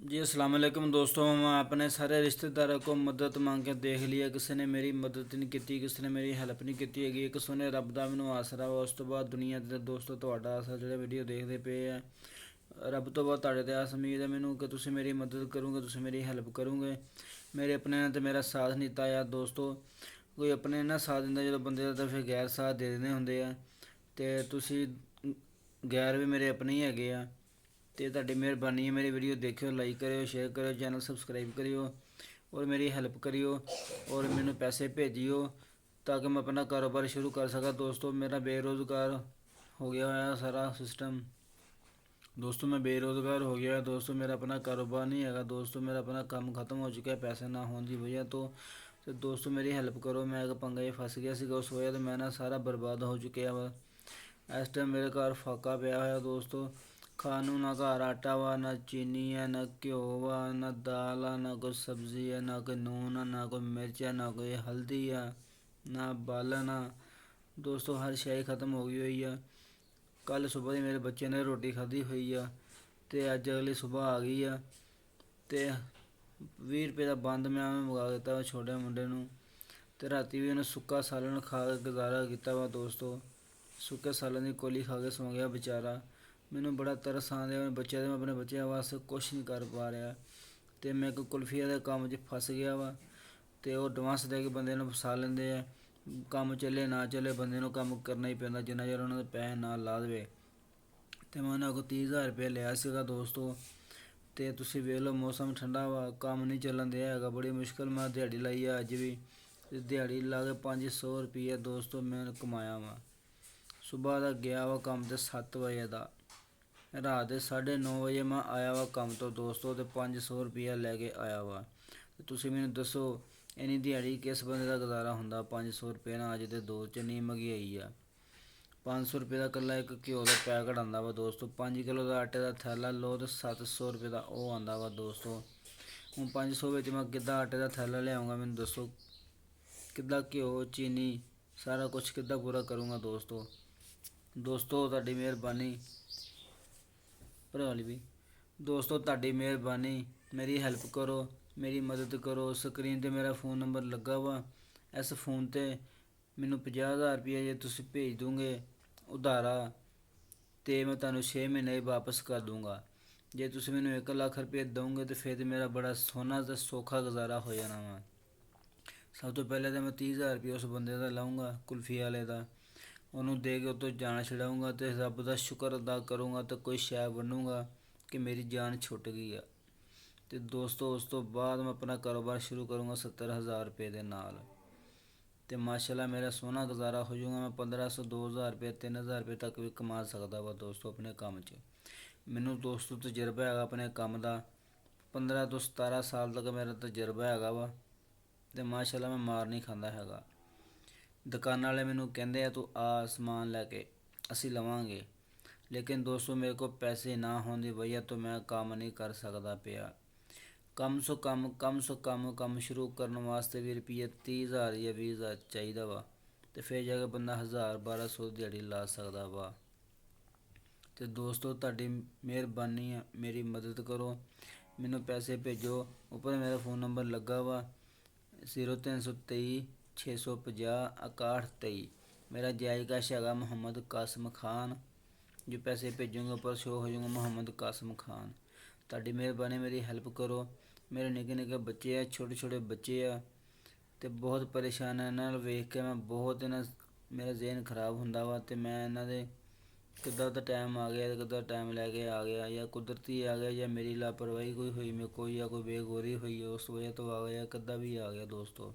जी अस्सलाम वालेकुम दोस्तों। मैं अपने सारे रिश्तेदारों को मदद मांग के देख लिया, किसी ने मेरी मदद नहीं की, किसी ने मेरी हेल्प नहीं की हैगी। एक सुने रब दा मैनू आसरा वा। उस तो बाद दुनिया ਦੇ ਦੋਸਤੋ ਤੁਹਾਡਾ ਆਸਰਾ ਜਿਹੜੇ ਵੀਡੀਓ ਦੇਖਦੇ ਪਏ ਆ, ਰੱਬ ਤੋਂ ਬਾਅਦ ਤੁਹਾਡੇ ਤੇ ਆਸ ਉਮੀਦ ਹੈ ਮੈਨੂੰ ਕਿ ਤੁਸੀਂ ਮੇਰੀ ਮਦਦ ਕਰੋਗੇ, ਤੁਸੀਂ ਮੇਰੀ ਹੈਲਪ ਕਰੋਗੇ। ਮੇਰੇ ਆਪਣੇ ਨੇ ਤੇ ਮੇਰਾ ਸਾਥ ਨਹੀਂ ਦਿੱਤਾ ਯਾਰ ਦੋਸਤੋ। ਕੋਈ ਆਪਣੇ ਨਾ ਸਾਥ ਦਿੰਦਾ ਜਦੋਂ ਬੰਦੇ ਦਾ, ਤਾਂ ਫਿਰ ਗੈਰ ਸਾਥ ਦੇ ਦਿੰਦੇ ਹੁੰਦੇ ਆ। ਤੇ ਤੁਸੀਂ ਗੈਰ ਵੀ ਮੇਰੇ ਆਪਣੇ ਹੀ ਹੈਗੇ ਆ। ਤੇ ਤੁਹਾਡੀ ਮਿਹਰਬਾਨੀ ਹੈ, ਮੇਰੀ ਵੀਡੀਓ ਦੇਖਿਓ, ਲਾਈਕ ਕਰਿਓ, ਸ਼ੇਅਰ ਕਰਿਓ, ਚੈਨਲ ਸਬਸਕ੍ਰਾਈਬ ਕਰਿਓ ਔਰ ਮੇਰੀ ਹੈਲਪ ਕਰਿਓ ਔਰ ਮੈਨੂੰ ਪੈਸੇ ਭੇਜਿਓ ਤਾਂ ਕਿ ਮੈਂ ਆਪਣਾ ਕਾਰੋਬਾਰ ਸ਼ੁਰੂ ਕਰ ਸਕਾਂ। ਦੋਸਤੋ ਮੇਰਾ ਬੇਰੁਜ਼ਗਾਰ ਹੋ ਗਿਆ ਹੋਇਆ ਸਾਰਾ ਸਿਸਟਮ। ਦੋਸਤੋ ਮੈਂ ਬੇਰੁਜ਼ਗਾਰ ਹੋ ਗਿਆ ਦੋਸਤੋ, ਮੇਰਾ ਆਪਣਾ ਕਾਰੋਬਾਰ ਨਹੀਂ ਹੈਗਾ ਦੋਸਤੋ, ਮੇਰਾ ਆਪਣਾ ਕੰਮ ਖਤਮ ਹੋ ਚੁੱਕਿਆ ਪੈਸੇ ਨਾ ਹੋਣ ਦੀ ਵਜ੍ਹਾ ਤੋਂ। ਤੇ ਦੋਸਤੋ ਮੇਰੀ ਹੈਲਪ ਕਰੋ, ਮੈਂ ਇੱਕ ਪੰਗਾ 'ਚ ਫਸ ਗਿਆ ਸੀਗਾ, ਉਸ ਵਜ੍ਹਾ ਤੋਂ ਮੈਂ ਨਾ ਸਾਰਾ ਬਰਬਾਦ ਹੋ ਚੁੱਕਿਆ ਵਾ। ਇਸ ਟਾਈਮ ਮੇਰੇ ਘਰ ਫਾਕਾ ਪਿਆ ਹੋਇਆ ਦੋਸਤੋ। ਖਾਣ ਨੂੰ ਨਾ ਘਰ ਆਟਾ ਵਾ, ਨਾ ਚੀਨੀ ਹੈ, ਨਾ ਘਿਓ ਵਾ, ਨਾ ਦਾਲ ਆ, ਨਾ ਕੋਈ ਸਬਜ਼ੀ ਹੈ, ਨਾ ਕੋਈ ਨੂਨ ਆ, ਨਾ ਕੋਈ ਮਿਰਚ ਹੈ, ਨਾ ਕੋਈ ਹਲਦੀ ਆ, ਨਾ ਬਾਲਣ ਆ ਦੋਸਤੋ। ਹਰ ਸ਼ੈ ਖਤਮ ਹੋ ਗਈ ਹੋਈ ਆ। ਕੱਲ੍ਹ ਸੁਬਾਹ ਦੀ ਮੇਰੇ ਬੱਚੇ ਨੇ ਰੋਟੀ ਖਾਧੀ ਹੋਈ ਆ ਅਤੇ ਅੱਜ ਅਗਲੀ ਸੁਬਾਹ ਆ ਗਈ ਆ। ਅਤੇ 20 ਰੁਪਏ ਦਾ ਬੰਦ ਮੈਂ ਮੰਗਾ ਦਿੱਤਾ ਛੋਟੇ ਮੁੰਡੇ ਨੂੰ, ਅਤੇ ਰਾਤੀ ਵੀ ਉਹਨੇ ਸੁੱਕਾ ਸਾਲਣ ਖਾ ਕੇ ਗੁਜ਼ਾਰਾ ਕੀਤਾ ਵਾ ਦੋਸਤੋ। ਸੁੱਕੇ ਸਾਲਣ ਦੀ ਕੋਲੀ ਖਾ ਕੇ ਸੌਂ ਗਿਆ ਵਿਚਾਰਾ। ਮੈਨੂੰ ਬੜਾ ਤਰਸ ਆਉਂਦਾ ਮੇਰੇ ਬੱਚਿਆਂ ਦੇ, ਮੈਂ ਆਪਣੇ ਬੱਚਿਆਂ ਵਾਸਤੇ ਕੁਛ ਨਹੀਂ ਕਰ ਪਾ ਰਿਹਾ। ਅਤੇ ਮੈਂ ਇੱਕ ਕੁਲਫੀਆ ਦੇ ਕੰਮ 'ਚ ਫਸ ਗਿਆ ਵਾ। ਅਤੇ ਉਹ ਐਡਵਾਂਸ ਦੇ ਕੇ ਬੰਦੇ ਨੂੰ ਫਸਾ ਲੈਂਦੇ ਆ। ਕੰਮ ਚੱਲੇ ਨਾ ਚੱਲੇ ਬੰਦੇ ਨੂੰ ਕੰਮ ਕਰਨਾ ਹੀ ਪੈਂਦਾ ਜਿੰਨਾ ਚਿਰ ਉਹਨਾਂ ਦੇ ਪੈਸੇ ਨਾ ਲਾ ਦੇਵੇ। ਅਤੇ ਮੈਂ ਉਹਨਾਂ ਕੋਲ 30,000 ਰੁਪਇਆ ਲਿਆ ਸੀਗਾ ਦੋਸਤੋ। ਅਤੇ ਤੁਸੀਂ ਵੇਖ ਲਓ ਮੌਸਮ ਠੰਡਾ ਵਾ, ਕੰਮ ਨਹੀਂ ਚੱਲਣ ਦਿਆ ਹੈਗਾ, ਬੜੀ ਮੁਸ਼ਕਿਲ ਮੈਂ ਦਿਹਾੜੀ ਲਾਈ ਆ ਅੱਜ ਵੀ। ਅਤੇ ਦਿਹਾੜੀ ਲਾ ਕੇ 500 ਰੁਪਈਆ ਦੋਸਤੋ ਮੈਂ ਕਮਾਇਆ ਵਾ। ਸੁਬਾਹ ਦਾ ਗਿਆ ਵਾ ਕੰਮ 'ਤੇ 7 ਵਜੇ ਦਾ, ਰਾਤ ਦੇ 9:30 ਵਜੇ ਮੈਂ ਆਇਆ ਵਾ ਕੰਮ ਤੋਂ ਦੋਸਤੋ, ਅਤੇ 500 ਰੁਪਈਆ ਲੈ ਕੇ ਆਇਆ ਵਾ। ਅਤੇ ਤੁਸੀਂ ਮੈਨੂੰ ਦੱਸੋ ਇੰਨੀ ਦਿਹਾੜੀ ਕਿਸ ਬੰਦੇ ਦਾ ਗੁਜ਼ਾਰਾ ਹੁੰਦਾ 500 ਰੁਪਏ ਨਾਲ? ਅੱਜ ਦੇ ਦੌਰ 'ਚ ਇੰਨੀ ਮਹਿੰਗਾਈ ਆ। 500 ਰੁਪਏ ਦਾ ਇਕੱਲਾ ਇੱਕ ਘਿਓ ਦਾ ਪੈਕਟ ਆਉਂਦਾ ਵਾ ਦੋਸਤੋ। 5 ਕਿਲੋ ਦਾ ਆਟੇ ਦਾ ਥੈਲਾ ਲਓ ਤਾਂ 700 ਰੁਪਏ ਦਾ ਉਹ ਆਉਂਦਾ ਵਾ ਦੋਸਤੋ। ਹੁਣ 500 ਵਿੱਚ ਮੈਂ ਕਿੱਦਾਂ ਆਟੇ ਦਾ ਥੈਲਾ ਲਿਆਉਂਗਾ ਮੈਨੂੰ ਦੱਸੋ? ਕਿੱਦਾਂ ਘਿਓ ਚੀਨੀ ਸਾਰਾ ਕੁਛ ਕਿੱਦਾਂ ਪੂਰਾ ਕਰੂੰਗਾ ਦੋਸਤੋ? ਦੋਸਤੋ ਤੁਹਾਡੀ ਮਿਹਰਬਾਨੀ ਭਰਾ ਲਈ ਵੀ ਦੋਸਤੋ, ਤੁਹਾਡੀ ਮਿਹਰਬਾਨੀ, ਮੇਰੀ ਹੈਲਪ ਕਰੋ, ਮੇਰੀ ਮਦਦ ਕਰੋ। ਸਕਰੀਨ 'ਤੇ ਮੇਰਾ ਫ਼ੋਨ ਨੰਬਰ ਲੱਗਾ ਵਾ, ਇਸ ਫ਼ੋਨ 'ਤੇ ਮੈਨੂੰ 50,000 ਰੁਪਈਆ ਜੇ ਤੁਸੀਂ ਭੇਜ ਦੋਗੇ ਉਧਾਰਾ, ਅਤੇ ਮੈਂ ਤੁਹਾਨੂੰ 6 ਮਹੀਨੇ ਵਾਪਸ ਕਰ ਦੂੰਗਾ। ਜੇ ਤੁਸੀਂ ਮੈਨੂੰ 1 ਲੱਖ ਰੁਪਏ ਦਿਓਗੇ ਤਾਂ ਫਿਰ ਮੇਰਾ ਬੜਾ ਸੋਹਣਾ ਅਤੇ ਸੌਖਾ ਗੁਜ਼ਾਰਾ ਹੋ ਜਾਣਾ ਵਾ। ਸਭ ਤੋਂ ਪਹਿਲਾਂ ਤਾਂ ਮੈਂ 30,000 ਰੁਪਏ ਉਸ ਬੰਦੇ ਦਾ ਲਾਊਂਗਾ ਕੁਲਫੀ ਵਾਲੇ ਦਾ, ਉਹਨੂੰ ਦੇ ਕੇ ਉੱਤੋਂ ਜਾਨ ਛਡਾਊਂਗਾ ਅਤੇ ਰੱਬ ਦਾ ਸ਼ੁਕਰ ਅਦਾ ਕਰੂੰਗਾ ਅਤੇ ਕੋਈ ਸ਼ੈ ਵੰਡੂੰਗਾ ਕਿ ਮੇਰੀ ਜਾਨ ਛੁੱਟ ਗਈ ਆ। ਅਤੇ ਦੋਸਤੋ ਉਸ ਤੋਂ ਬਾਅਦ ਮੈਂ ਆਪਣਾ ਕਾਰੋਬਾਰ ਸ਼ੁਰੂ ਕਰੂੰਗਾ 70,000 ਰੁਪਏ ਦੇ ਨਾਲ, ਅਤੇ ਮਾਸ਼ਾਅੱਲਾ ਮੇਰਾ ਸੋਹਣਾ ਗੁਜ਼ਾਰਾ ਹੋ ਜਾਊਗਾ। ਮੈਂ 1,500 2,000 ਰੁਪਏ 3,000 ਰੁਪਏ ਤੱਕ ਵੀ ਕਮਾ ਸਕਦਾ ਵਾ ਦੋਸਤੋ ਆਪਣੇ ਕੰਮ 'ਚ। ਮੈਨੂੰ ਦੋਸਤੋ ਤਜਰਬਾ ਹੈਗਾ ਆਪਣੇ ਕੰਮ ਦਾ, 15 ਤੋਂ 17 ਸਾਲ ਤੱਕ ਮੇਰਾ ਤਜਰਬਾ ਹੈਗਾ ਵਾ, ਅਤੇ ਮਾਸ਼ਾਅੱਲਾ ਮੈਂ ਮਾਰ ਨਹੀਂ ਖਾਂਦਾ ਹੈਗਾ। ਦੁਕਾਨਾਂ ਵਾਲੇ ਮੈਨੂੰ ਕਹਿੰਦੇ ਆ ਤੂੰ ਆ ਸਮਾਨ ਲੈ ਕੇ ਅਸੀਂ ਲਵਾਂਗੇ, ਲੇਕਿਨ ਦੋਸਤੋ ਮੇਰੇ ਕੋਲ ਪੈਸੇ ਨਾ ਹੋਣ ਦੀ ਵਜ੍ਹਾ ਤੋਂ ਮੈਂ ਕੰਮ ਨਹੀਂ ਕਰ ਸਕਦਾ ਪਿਆ। ਕਮ ਸੋ ਕੰਮ ਸ਼ੁਰੂ ਕਰਨ ਵਾਸਤੇ ਵੀ ਰੁਪਈਏ 30,000 ਜਾਂ 20,000 ਚਾਹੀਦਾ ਵਾ, ਅਤੇ ਫਿਰ ਜਾ ਕੇ ਬੰਦਾ 1,000 1,200 ਦਿਹਾੜੀ ਲਾ ਸਕਦਾ ਵਾ। ਅਤੇ ਦੋਸਤੋ ਤੁਹਾਡੀ ਮਿਹਰਬਾਨੀ ਆ, ਮੇਰੀ ਮਦਦ ਕਰੋ, ਮੈਨੂੰ ਪੈਸੇ ਭੇਜੋ। ਉੱਪਰ ਮੇਰਾ ਫ਼ੋਨ ਨੰਬਰ ਲੱਗਾ ਵਾ 0323 650 6123। ਮੇਰਾ ਜਾਇਜ਼ ਕੈਸ਼ ਹੈਗਾ ਮੁਹੰਮਦ ਕਾਸਿਮ ਖਾਨ। ਜੋ ਪੈਸੇ ਭੇਜੂੰਗੇ ਉੱਪਰ ਸ਼ੋ ਹੋ ਜਾਊਗਾ ਮੁਹੰਮਦ ਕਾਸਿਮ ਖਾਨ। ਤੁਹਾਡੀ ਮਿਹਰਬਾਨੀ, ਮੇਰੀ ਹੈਲਪ ਕਰੋ। ਮੇਰੇ ਨਿੱਕੇ ਨਿੱਕੇ ਬੱਚੇ ਆ, ਛੋਟੇ ਛੋਟੇ ਬੱਚੇ ਆ, ਅਤੇ ਬਹੁਤ ਪਰੇਸ਼ਾਨ ਆ ਇਹਨਾਂ ਨੂੰ ਵੇਖ ਕੇ। ਮੈਂ ਬਹੁਤ ਮੇਰਾ ਜ਼ਿਹਨ ਖਰਾਬ ਹੁੰਦਾ ਵਾ, ਅਤੇ ਮੈਂ ਇਹਨਾਂ ਦੇ ਕਿੱਦਾਂ ਦਾ ਟਾਈਮ ਆ ਗਿਆ, ਕਿੱਦਾਂ ਟਾਈਮ ਲੈ ਕੇ ਆ ਗਿਆ, ਜਾਂ ਕੁਦਰਤੀ ਆ ਗਿਆ, ਜਾਂ ਮੇਰੀ ਲਾਪਰਵਾਹੀ ਕੋਈ ਹੋਈ ਮੇਰੇ ਕੋਲ, ਜਾਂ ਕੋਈ ਬੇਗੌਰੀ ਹੋਈ ਉਸ ਵਜ੍ਹਾ ਤੋਂ ਆ ਗਿਆ, ਕਿੱਦਾਂ ਵੀ ਆ ਗਿਆ ਦੋਸਤੋ।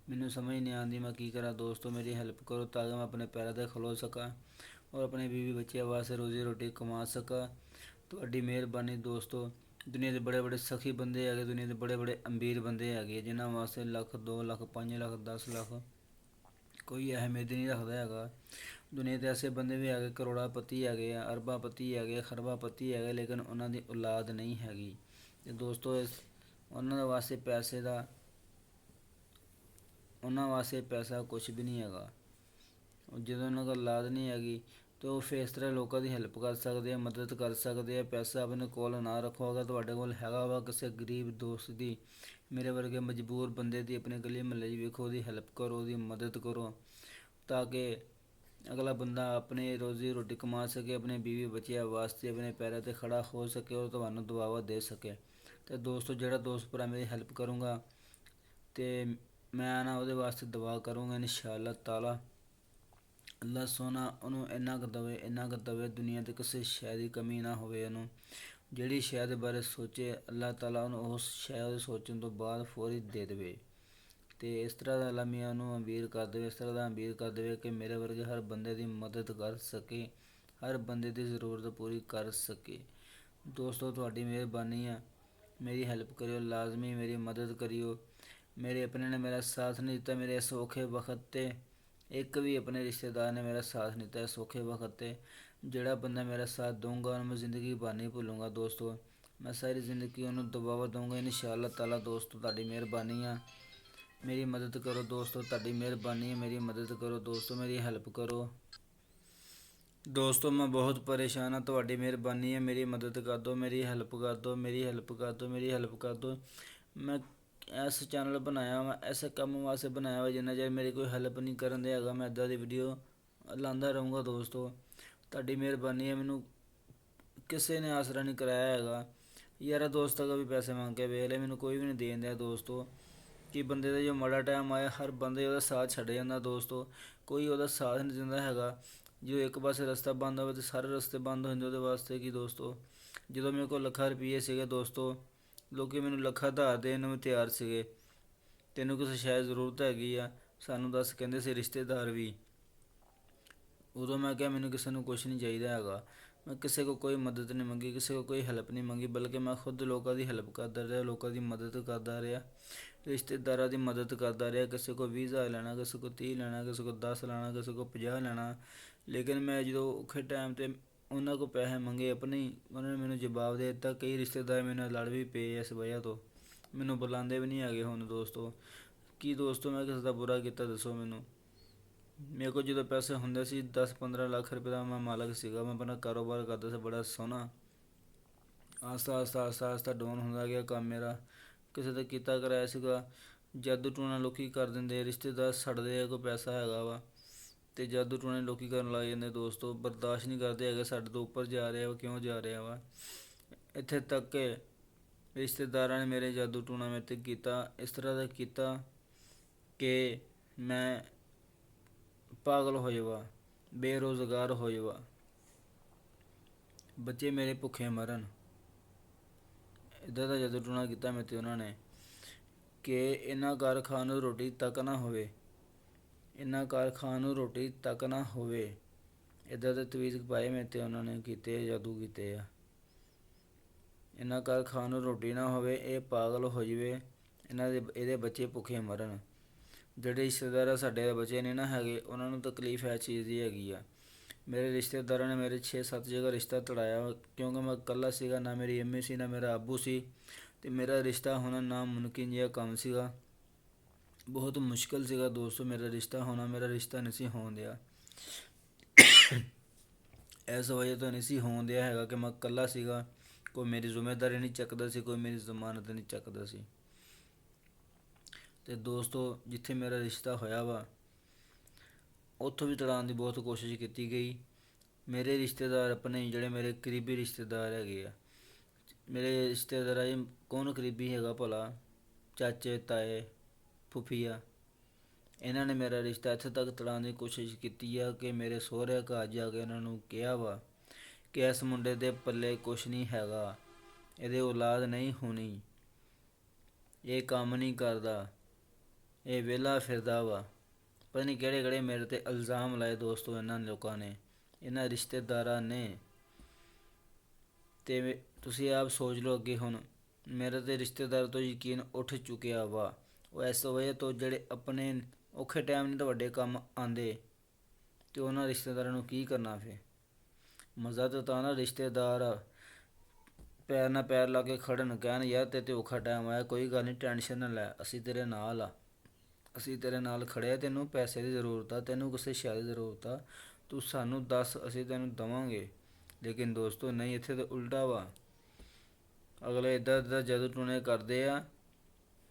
ਮੈਨੂੰ ਸਮਝ ਨਹੀਂ ਆਉਂਦੀ ਮੈਂ ਕੀ ਕਰਾਂ ਦੋਸਤੋ। ਮੇਰੀ ਹੈਲਪ ਕਰੋ ਤਾਂ ਕਿ ਮੈਂ ਆਪਣੇ ਪੈਰਾਂ 'ਤੇ ਖਲੋ ਸਕਾਂ ਔਰ ਆਪਣੇ ਬੀਵੀ ਬੱਚਿਆਂ ਵਾਸਤੇ ਰੋਜ਼ੀ ਰੋਟੀ ਕਮਾ ਸਕਾਂ। ਤੁਹਾਡੀ ਮਿਹਰਬਾਨੀ ਦੋਸਤੋ। ਦੁਨੀਆ ਦੇ ਬੜੇ ਬੜੇ ਸਖੀ ਬੰਦੇ ਹੈਗੇ, ਦੁਨੀਆ ਦੇ ਬੜੇ ਬੜੇ ਅਮੀਰ ਬੰਦੇ ਹੈਗੇ ਜਿਨ੍ਹਾਂ ਵਾਸਤੇ ਲੱਖ 2 ਲੱਖ 5 ਲੱਖ 10 ਲੱਖ ਕੋਈ ਅਹਿਮੀਅਤ ਨਹੀਂ ਰੱਖਦਾ ਹੈਗਾ। ਦੁਨੀਆ 'ਤੇ ਐਸੇ ਬੰਦੇ ਵੀ ਹੈਗੇ ਕਰੋੜਾਪਤੀ ਹੈਗੇ ਆ, ਅਰਬਾਪਤੀ ਹੈਗੇ, ਖਰਬਾਪਤੀ ਹੈਗੇ, ਲੇਕਿਨ ਉਹਨਾਂ ਦੀ ਔਲਾਦ ਨਹੀਂ ਹੈਗੀ। ਅਤੇ ਦੋਸਤੋ ਉਹਨਾਂ ਦੇ ਵਾਸਤੇ ਪੈਸਾ ਕੁਛ ਵੀ ਨਹੀਂ ਹੈਗਾ। ਜਦੋਂ ਉਹਨਾਂ ਕੋਲ ਔਲਾਦ ਨਹੀਂ ਹੈਗੀ, ਤੇ ਉਹ ਫਿਰ ਇਸ ਤਰ੍ਹਾਂ ਲੋਕਾਂ ਦੀ ਹੈਲਪ ਕਰ ਸਕਦੇ ਆ, ਮਦਦ ਕਰ ਸਕਦੇ ਆ। ਪੈਸਾ ਆਪਣੇ ਕੋਲ ਨਾ ਰੱਖੋ, ਅਗਰ ਤੁਹਾਡੇ ਕੋਲ ਹੈਗਾ ਵਾ ਕਿਸੇ ਗਰੀਬ ਦੋਸਤ ਦੀ, ਮੇਰੇ ਵਰਗੇ ਮਜਬੂਰ ਬੰਦੇ ਦੀ ਆਪਣੇ ਗਲੀ ਮੁਹੱਲੇ 'ਚ ਵੇਖੋ, ਉਹਦੀ ਹੈਲਪ ਕਰੋ, ਉਹਦੀ ਮਦਦ ਕਰੋ, ਤਾਂ ਕਿ ਅਗਲਾ ਬੰਦਾ ਆਪਣੀ ਰੋਜ਼ੀ ਰੋਟੀ ਕਮਾ ਸਕੇ, ਆਪਣੇ ਬੀਵੀ ਬੱਚਿਆਂ ਵਾਸਤੇ ਆਪਣੇ ਪੈਰਾਂ 'ਤੇ ਖੜਾ ਹੋ ਸਕੇ ਔਰ ਤੁਹਾਨੂੰ ਦੁਆਵਾ ਦੇ ਸਕੇ। ਅਤੇ ਦੋਸਤੋ, ਜਿਹੜਾ ਦੋਸਤ ਭਰਾ ਮੇਰੀ ਹੈਲਪ ਕਰੂੰਗਾ ਅਤੇ ਮੈਂ ਨਾ ਉਹਦੇ ਵਾਸਤੇ ਦੁਆ ਕਰੂੰਗਾ, ਇਨਸ਼ਾ ਅੱਲਾਹ ਤਾਲਾ ਅੱਲਾ ਸੋਹਣਾ ਉਹਨੂੰ ਇੰਨਾ ਕੁ ਦੇਵੇ, ਇੰਨਾ ਕੁ ਦੇਵੇ, ਦੁਨੀਆ 'ਤੇ ਕਿਸੇ ਸ਼ੈ ਦੀ ਕਮੀ ਨਾ ਹੋਵੇ ਉਹਨੂੰ। ਜਿਹੜੀ ਸ਼ੈ ਦੇ ਬਾਰੇ ਸੋਚੇ ਅੱਲਾਹ ਤਾਲਾ ਉਹਨੂੰ ਉਸ ਸ਼ੈ ਉਹਦੇ ਸੋਚਣ ਤੋਂ ਬਾਅਦ ਫੌਰੀ ਦੇ ਦੇਵੇ। ਅਤੇ ਇਸ ਤਰ੍ਹਾਂ ਦਾ ਅੱਲਾ ਮੀਆਂ ਉਹਨੂੰ ਅਮੀਰ ਕਰ ਦੇਵੇ, ਇਸ ਤਰ੍ਹਾਂ ਦਾ ਅਮੀਰ ਕਰ ਦੇਵੇ ਕਿ ਮੇਰੇ ਵਰਗੇ ਹਰ ਬੰਦੇ ਦੀ ਮਦਦ ਕਰ ਸਕੇ, ਹਰ ਬੰਦੇ ਦੀ ਜ਼ਰੂਰਤ ਪੂਰੀ ਕਰ ਸਕੇ। ਦੋਸਤੋ, ਤੁਹਾਡੀ ਮਿਹਰਬਾਨੀ ਆ, ਮੇਰੀ ਹੈਲਪ ਕਰਿਓ, ਲਾਜ਼ਮੀ ਮੇਰੀ ਮਦਦ ਕਰਿਓ। ਮੇਰੇ ਆਪਣੇ ਨੇ ਮੇਰਾ ਸਾਥ ਨਹੀਂ ਦਿੱਤਾ ਮੇਰੇ ਇਸ ਔਖੇ ਵਕਤ 'ਤੇ, ਇੱਕ ਵੀ ਆਪਣੇ ਰਿਸ਼ਤੇਦਾਰ ਨੇ ਮੇਰਾ ਸਾਥ ਨਹੀਂ ਦਿੱਤਾ ਇਸ ਔਖੇ ਵਕਤ 'ਤੇ। ਜਿਹੜਾ ਬੰਦਾ ਮੇਰਾ ਸਾਥ ਦਊਂਗਾ ਉਹਨੂੰ ਮੈਂ ਜ਼ਿੰਦਗੀ ਭਰ ਨਹੀਂ ਭੁੱਲੂੰਗਾ ਦੋਸਤੋ, ਮੈਂ ਸਾਰੀ ਜ਼ਿੰਦਗੀ ਉਹਨੂੰ ਦੁਆਵਾ ਦਊਂਗਾ ਇਨਸ਼ਾ ਅੱਲਾਹ ਤਾਲਾ। ਦੋਸਤੋ, ਤੁਹਾਡੀ ਮਿਹਰਬਾਨੀ ਆ, ਮੇਰੀ ਮਦਦ ਕਰੋ ਦੋਸਤੋ, ਤੁਹਾਡੀ ਮਿਹਰਬਾਨੀ ਹੈ, ਮੇਰੀ ਮਦਦ ਕਰੋ ਦੋਸਤੋ, ਮੇਰੀ ਹੈਲਪ ਕਰੋ ਦੋਸਤੋ। ਮੈਂ ਬਹੁਤ ਪਰੇਸ਼ਾਨ ਹਾਂ, ਤੁਹਾਡੀ ਮਿਹਰਬਾਨੀ ਹੈ, ਮੇਰੀ ਮਦਦ ਕਰ ਦਿਓ, ਮੇਰੀ ਹੈਲਪ ਕਰ ਦਿਓ, ਮੇਰੀ ਹੈਲਪ ਕਰ ਦਿਓ, ਮੇਰੀ ਹੈਲਪ ਕਰ ਦਿਓ। ਮੈਂ ਇਸ ਚੈਨਲ ਬਣਾਇਆ ਵਾ ਐਸੇ ਕੰਮ ਵਾਸਤੇ ਬਣਾਇਆ ਵਾ, ਜਿੰਨਾ ਚਿਰ ਮੇਰੀ ਕੋਈ ਹੈਲਪ ਨਹੀਂ ਕਰਨ ਦੇ ਹੈਗਾ ਮੈਂ ਇੱਦਾਂ ਦੀ ਵੀਡੀਓ ਲਾਉਂਦਾ ਰਹੂੰਗਾ ਦੋਸਤੋ। ਤੁਹਾਡੀ ਮਿਹਰਬਾਨੀ ਹੈ, ਮੈਨੂੰ ਕਿਸੇ ਨੇ ਆਸਰਾ ਨਹੀਂ ਕਰਾਇਆ ਹੈਗਾ। ਯਾਰਾ ਦੋਸਤਾਂ ਦਾ ਵੀ ਪੈਸੇ ਮੰਗ ਕੇ ਵੇਖ ਲਏ, ਮੈਨੂੰ ਕੋਈ ਵੀ ਨਹੀਂ ਦੇਣ ਦਿਆ ਦੋਸਤੋ। ਕਿ ਬੰਦੇ ਦਾ ਜੋ ਮਾੜਾ ਟਾਈਮ ਆਇਆ ਹਰ ਬੰਦੇ ਉਹਦਾ ਸਾਥ ਛੱਡ ਜਾਂਦਾ ਦੋਸਤੋ, ਕੋਈ ਉਹਦਾ ਸਾਥ ਨਹੀਂ ਦਿੰਦਾ ਹੈਗਾ। ਜੋ ਇੱਕ ਪਾਸੇ ਰਸਤਾ ਬੰਦ ਹੋਵੇ ਤਾਂ ਸਾਰੇ ਰਸਤੇ ਬੰਦ ਹੋ ਜਾਂਦੇ ਉਹਦੇ ਵਾਸਤੇ। ਕਿ ਦੋਸਤੋ, ਜਦੋਂ ਮੇਰੇ ਕੋਲ ਲੱਖਾਂ ਰੁਪਈਏ ਸੀਗੇ ਦੋਸਤੋ, ਲੋਕ ਮੈਨੂੰ ਲੱਖਾਂ ਉਧਾਰ ਦੇਣ ਨੂੰ ਵੀ ਤਿਆਰ ਸੀਗੇ। ਤੈਨੂੰ ਕਿਸੇ ਸ਼ਾਇਦ ਜ਼ਰੂਰਤ ਹੈਗੀ ਆ ਸਾਨੂੰ ਦੱਸ, ਕਹਿੰਦੇ ਸੀ ਰਿਸ਼ਤੇਦਾਰ ਵੀ। ਉਦੋਂ ਮੈਂ ਕਿਹਾ ਮੈਨੂੰ ਕਿਸੇ ਨੂੰ ਕੁਛ ਨਹੀਂ ਚਾਹੀਦਾ ਹੈਗਾ, ਮੈਂ ਕਿਸੇ ਕੋਲ ਕੋਈ ਮਦਦ ਨਹੀਂ ਮੰਗੀ, ਕਿਸੇ ਕੋਲ ਕੋਈ ਹੈਲਪ ਨਹੀਂ ਮੰਗੀ, ਬਲਕਿ ਮੈਂ ਖੁਦ ਲੋਕਾਂ ਦੀ ਹੈਲਪ ਕਰਦਾ ਰਿਹਾ, ਲੋਕਾਂ ਦੀ ਮਦਦ ਕਰਦਾ ਰਿਹਾ, ਰਿਸ਼ਤੇਦਾਰਾਂ ਦੀ ਮਦਦ ਕਰਦਾ ਰਿਹਾ। ਕਿਸੇ ਕੋਲ 20,000 ਲੈਣਾ, ਕਿਸੇ ਕੋਲ 30 ਲੈਣਾ, ਕਿਸੇ ਕੋਲ 10 ਲੈਣਾ, ਕਿਸੇ ਕੋਲ 50 ਲੈਣਾ। ਲੇਕਿਨ ਮੈਂ ਜਦੋਂ ਔਖੇ ਟਾਈਮ 'ਤੇ ਉਹਨਾਂ ਕੋਲ ਪੈਸੇ ਮੰਗੇ ਆਪਣੇ ਹੀ, ਉਹਨਾਂ ਨੇ ਮੈਨੂੰ ਜਵਾਬ ਦੇ ਦਿੱਤਾ। ਕਈ ਰਿਸ਼ਤੇਦਾਰ ਮੇਰੇ ਨਾਲ ਲੜ ਵੀ ਪਏ ਇਸ ਵਜ੍ਹਾ ਤੋਂ, ਮੈਨੂੰ ਬੁਲਾਉਂਦੇ ਵੀ ਨਹੀਂ ਹੈਗੇ ਹੁਣ ਦੋਸਤੋ। ਕੀ ਦੋਸਤੋ, ਮੈਂ ਕਿਸੇ ਦਾ ਬੁਰਾ ਕੀਤਾ ਦੱਸੋ ਮੈਨੂੰ? ਮੇਰੇ ਕੋਲ ਜਦੋਂ ਪੈਸੇ ਹੁੰਦੇ ਸੀ 10-15 ਲੱਖ ਰੁਪਏ ਦਾ ਮੈਂ ਮਾਲਕ ਸੀਗਾ, ਮੈਂ ਆਪਣਾ ਕਾਰੋਬਾਰ ਕਰਦਾ ਸੀ ਬੜਾ ਸੋਹਣਾ। ਆਸਤਾ ਡਾਊਨ ਹੁੰਦਾ ਗਿਆ ਕੰਮ ਮੇਰਾ, ਕਿਸੇ ਦਾ ਕੀਤਾ ਕਰਾਇਆ ਸੀਗਾ। ਜਾਦੂ ਟੂਣਾ ਲੋਕ ਕਰ ਦਿੰਦੇ, ਰਿਸ਼ਤੇਦਾਰ ਛੱਡਦੇ ਆ, ਕੋਈ ਪੈਸਾ ਹੈਗਾ ਵਾ ਅਤੇ ਜਾਦੂ ਟੂਣੇ ਲੋਕ ਕਰਨ ਲੱਗ ਜਾਂਦੇ ਦੋਸਤੋ। ਬਰਦਾਸ਼ਤ ਨਹੀਂ ਕਰਦੇ ਹੈਗੇ ਸਾਡੇ ਤੋਂ ਉੱਪਰ ਜਾ ਰਿਹਾ ਵਾ, ਕਿਉਂ ਜਾ ਰਿਹਾ ਵਾ। ਇੱਥੇ ਤੱਕ ਕਿ ਰਿਸ਼ਤੇਦਾਰਾਂ ਨੇ ਮੇਰੇ ਜਾਦੂ ਟੂਣਾ ਮੇਰੇ 'ਤੇ ਕੀਤਾ, ਇਸ ਤਰ੍ਹਾਂ ਦਾ ਕੀਤਾ ਕਿ ਮੈਂ ਪਾਗਲ ਹੋ ਜਾਵਾ, ਬੇਰੁਜ਼ਗਾਰ ਹੋ ਜਾਵਾ, ਬੱਚੇ ਮੇਰੇ ਭੁੱਖੇ ਮਰਨ। ਇੱਦਾਂ ਦਾ ਜਾਦੂ ਟੂਣਾ ਕੀਤਾ ਮੇਰੇ 'ਤੇ ਉਹਨਾਂ ਨੇ ਕਿ ਇਹਨਾਂ ਘਰ ਖਾਣ ਨੂੰ ਰੋਟੀ ਤੱਕ ਨਾ ਹੋਵੇ, ਇਹਨਾਂ ਘਰ ਖਾਣ ਨੂੰ ਰੋਟੀ ਤੱਕ ਨਾ ਹੋਵੇ। ਇੱਦਾਂ ਦੇ ਤਵੀਜ਼ ਪਾਏ ਮੇਰੇ 'ਤੇ ਉਹਨਾਂ ਨੇ, ਕੀਤੇ ਜਾਦੂ ਕੀਤੇ ਆ। ਇਹਨਾਂ ਘਰ ਖਾਣ ਨੂੰ ਰੋਟੀ ਨਾ ਹੋਵੇ, ਇਹ ਪਾਗਲ ਹੋ ਜਾਵੇ, ਇਹਦੇ ਬੱਚੇ ਭੁੱਖੇ ਮਰਨ। ਜਿਹੜੇ ਰਿਸ਼ਤੇਦਾਰ ਸਾਡੇ ਬੱਚੇ ਨਹੀਂ ਨਾ ਹੈਗੇ ਉਹਨਾਂ ਨੂੰ ਤਕਲੀਫ ਇਸ ਚੀਜ਼ ਦੀ ਹੈਗੀ ਆ। ਮੇਰੇ ਰਿਸ਼ਤੇਦਾਰਾਂ ਨੇ ਮੇਰੇ 6-7 ਜਗ੍ਹਾ ਰਿਸ਼ਤਾ ਤੁੜਾਇਆ, ਕਿਉਂਕਿ ਮੈਂ ਇਕੱਲਾ ਸੀਗਾ, ਨਾ ਮੇਰੀ ਅੰਮੀ ਸੀ ਨਾ ਮੇਰਾ ਅੱਬੂ ਸੀ, ਅਤੇ ਮੇਰਾ ਰਿਸ਼ਤਾ ਹੋਣਾ ਨਾਮੁਮਕਿਨ ਜਿਹਾ ਕੰਮ ਸੀਗਾ, ਬਹੁਤ ਮੁਸ਼ਕਿਲ ਸੀਗਾ ਦੋਸਤੋ ਮੇਰਾ ਰਿਸ਼ਤਾ ਹੋਣਾ। ਮੇਰਾ ਰਿਸ਼ਤਾ ਨਹੀਂ ਸੀ ਹੋਣ ਦਿਆ, ਇਸ ਵਜ੍ਹਾ ਤੋਂ ਨਹੀਂ ਸੀ ਹੋਣ ਦਿਆ ਹੈਗਾ ਕਿ ਮੈਂ ਇਕੱਲਾ ਸੀਗਾ, ਕੋਈ ਮੇਰੀ ਜ਼ਿੰਮੇਦਾਰੀ ਨਹੀਂ ਚੱਕਦਾ ਸੀ, ਕੋਈ ਮੇਰੀ ਜ਼ਮਾਨਤ ਨਹੀਂ ਚੱਕਦਾ ਸੀ। ਅਤੇ ਦੋਸਤੋ, ਜਿੱਥੇ ਮੇਰਾ ਰਿਸ਼ਤਾ ਹੋਇਆ ਵਾ ਉੱਥੋਂ ਵੀ ਤੁੜਾਉਣ ਦੀ ਬਹੁਤ ਕੋਸ਼ਿਸ਼ ਕੀਤੀ ਗਈ। ਮੇਰੇ ਰਿਸ਼ਤੇਦਾਰ ਆਪਣੇ ਜਿਹੜੇ ਮੇਰੇ ਕਰੀਬੀ ਰਿਸ਼ਤੇਦਾਰ ਹੈਗੇ ਆ, ਮੇਰੇ ਰਿਸ਼ਤੇਦਾਰਾਂ 'ਚ ਕੌਣ ਕਰੀਬੀ ਹੈਗਾ ਭਲਾ, ਚਾਚੇ ਤਾਏ ਫੁੱਫੀਆ, ਇਹਨਾਂ ਨੇ ਮੇਰਾ ਰਿਸ਼ਤਾ ਇੱਥੇ ਤੱਕ ਤੁੜਾਉਣ ਦੀ ਕੋਸ਼ਿਸ਼ ਕੀਤੀ ਆ ਕਿ ਮੇਰੇ ਸਹੁਰੇ ਘਰ ਜਾ ਕੇ ਇਹਨਾਂ ਨੂੰ ਕਿਹਾ ਵਾ ਕਿ ਇਸ ਮੁੰਡੇ ਦੇ ਪੱਲੇ ਕੁਛ ਨਹੀਂ ਹੈਗਾ, ਇਹਦੇ ਔਲਾਦ ਨਹੀਂ ਹੋਣੀ, ਇਹ ਕੰਮ ਨਹੀਂ ਕਰਦਾ, ਇਹ ਵਿਹਲਾ ਫਿਰਦਾ ਵਾ। ਪਤਾ ਨਹੀਂ ਕਿਹੜੇ ਕਿਹੜੇ ਮੇਰੇ 'ਤੇ ਇਲਜ਼ਾਮ ਲਾਏ ਦੋਸਤੋ ਇਹਨਾਂ ਲੋਕਾਂ ਨੇ, ਇਹਨਾਂ ਰਿਸ਼ਤੇਦਾਰਾਂ ਨੇ। ਅਤੇ ਤੁਸੀਂ ਆਪ ਸੋਚ ਲਓ ਅੱਗੇ ਹੁਣ ਮੇਰੇ 'ਤੇ ਰਿਸ਼ਤੇਦਾਰ ਤੋਂ ਯਕੀਨ ਉੱਠ ਚੁੱਕਿਆ ਵਾ। ਉਹ ਇਸ ਵਜ੍ਹਾ ਤੋਂ ਜਿਹੜੇ ਆਪਣੇ ਔਖੇ ਟਾਈਮ ਨਹੀਂ ਤੁਹਾਡੇ ਕੰਮ ਆਉਂਦੇ, ਅਤੇ ਉਹਨਾਂ ਰਿਸ਼ਤੇਦਾਰਾਂ ਨੂੰ ਕੀ ਕਰਨਾ ਫਿਰ। ਮਜ਼ਾ ਤਾਂ ਨਾ ਰਿਸ਼ਤੇਦਾਰ ਪੈਰ ਨਾਲ ਪੈਰ ਲਾ ਕੇ ਖੜਨ, ਕਹਿਣ ਯਾਰ ਤੇਰੇ 'ਤੇ ਔਖਾ ਟਾਈਮ ਆਇਆ, ਕੋਈ ਗੱਲ ਨਹੀਂ ਟੈਨਸ਼ਨ ਨਾ ਲੈ, ਅਸੀਂ ਤੇਰੇ ਨਾਲ ਆ, ਅਸੀਂ ਤੇਰੇ ਨਾਲ ਖੜ੍ਹੇ ਆ, ਤੈਨੂੰ ਪੈਸੇ ਦੀ ਜ਼ਰੂਰਤ ਆ, ਤੈਨੂੰ ਕਿਸੇ ਸ਼ੈ ਦੀ ਜ਼ਰੂਰਤ ਆ, ਤੂੰ ਸਾਨੂੰ ਦੱਸ, ਅਸੀਂ ਤੈਨੂੰ ਦਵਾਂਗੇ। ਲੇਕਿਨ ਦੋਸਤੋ ਨਹੀਂ, ਇੱਥੇ ਤਾਂ ਉਲਟਾ ਵਾ। ਅਗਲੇ ਇੱਦਾਂ ਇੱਦਾਂ ਜਾਦੂ ਟੂਣੇ ਕਰਦੇ ਆ,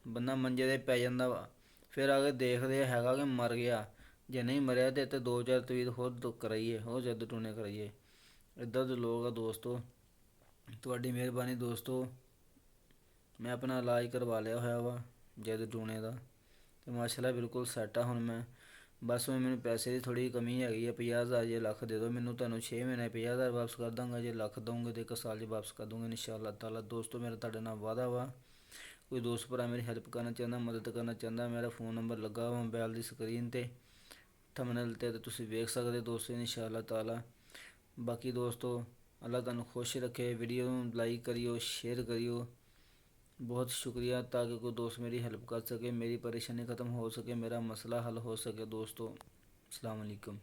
ਬੰਦਾ ਮੰਜੇ 'ਤੇ ਪੈ ਜਾਂਦਾ ਵਾ। ਫਿਰ ਆ ਕੇ ਦੇਖਦੇ ਹੈਗਾ ਕਿ ਮਰ ਗਿਆ, ਜੇ ਨਹੀਂ ਮਰਿਆ ਤਾਂ ਇੱਥੇ 2-4 ਤਵੀਤ ਹੋਰ ਕਰਾਈਏ, ਹੋਰ ਜਾਦੂ ਟੂਣੇ ਕਰਾਈਏ। ਇੱਦਾਂ ਦੇ ਲੋਕ ਆ ਦੋਸਤੋ। ਤੁਹਾਡੀ ਮਿਹਰਬਾਨੀ ਦੋਸਤੋ। ਮੈਂ ਆਪਣਾ ਇਲਾਜ ਕਰਵਾ ਲਿਆ ਹੋਇਆ ਵਾ ਜਾਦੂ ਟੂਣੇ ਦਾ, ਅਤੇ ਮਾਸ਼ਾਅੱਲਾ ਬਿਲਕੁਲ ਸੈੱਟ ਆ ਹੁਣ ਮੈਂ। ਬਸ ਹੁਣ ਮੈਨੂੰ ਪੈਸੇ ਦੀ ਥੋੜ੍ਹੀ ਕਮੀ ਹੈਗੀ ਆ। 50,000 ਜੇ ਲੱਖ ਦੇ ਦਿਓ ਮੈਨੂੰ, ਤੁਹਾਨੂੰ 6 ਮਹੀਨੇ 50,000 ਵਾਪਸ ਕਰ ਦਾਂਗਾ। ਜੇ ਲੱਖ ਦਊਂਗੇ ਤਾਂ 1 ਸਾਲ 'ਚ ਵਾਪਸ ਕਰ ਦੂੰਗਾ ਇਨਸ਼ਾ ਤਾਲਾ। ਦੋਸਤੋ ਮੇਰਾ ਤੁਹਾਡੇ ਨਾਲ ਵਾਅਦਾ ਵਾ, ਕੋਈ ਦੋਸਤ ਭਰਾ ਮੇਰੀ ਹੈਲਪ ਕਰਨਾ ਚਾਹੁੰਦਾ, ਮਦਦ ਕਰਨਾ ਚਾਹੁੰਦਾ, ਮੇਰਾ ਫ਼ੋਨ ਨੰਬਰ ਲੱਗਾ ਵਾ ਮੋਬਾਈਲ ਦੀ ਸਕਰੀਨ 'ਤੇ, ਥੰਬਨੇਲ 'ਤੇ ਤੁਸੀਂ ਵੇਖ ਸਕਦੇ ਦੋਸਤੋ ਇਨਸ਼ਾ ਤਾਲਾ। ਬਾਕੀ ਦੋਸਤੋ ਅੱਲਾ ਤੁਹਾਨੂੰ ਖੁਸ਼ ਰੱਖੇ। ਵੀਡੀਓ ਨੂੰ ਲਾਈਕ ਕਰਿਓ, ਸ਼ੇਅਰ ਕਰਿਓ। ਬਹੁਤ ਸ਼ੁਕਰੀਆ, ਤਾਂ ਕਿ ਕੋਈ ਦੋਸਤ ਮੇਰੀ ਹੈਲਪ ਕਰ ਸਕੇ, ਮੇਰੀ ਪਰੇਸ਼ਾਨੀ ख़त्म ਹੋ ਸਕੇ, ਮੇਰਾ ਮਸਲਾ ਹੱਲ ਹੋ ਸਕੇ ਦੋਸਤੋ। ਅਸਲਾਮ ਵਾਲੇकुम।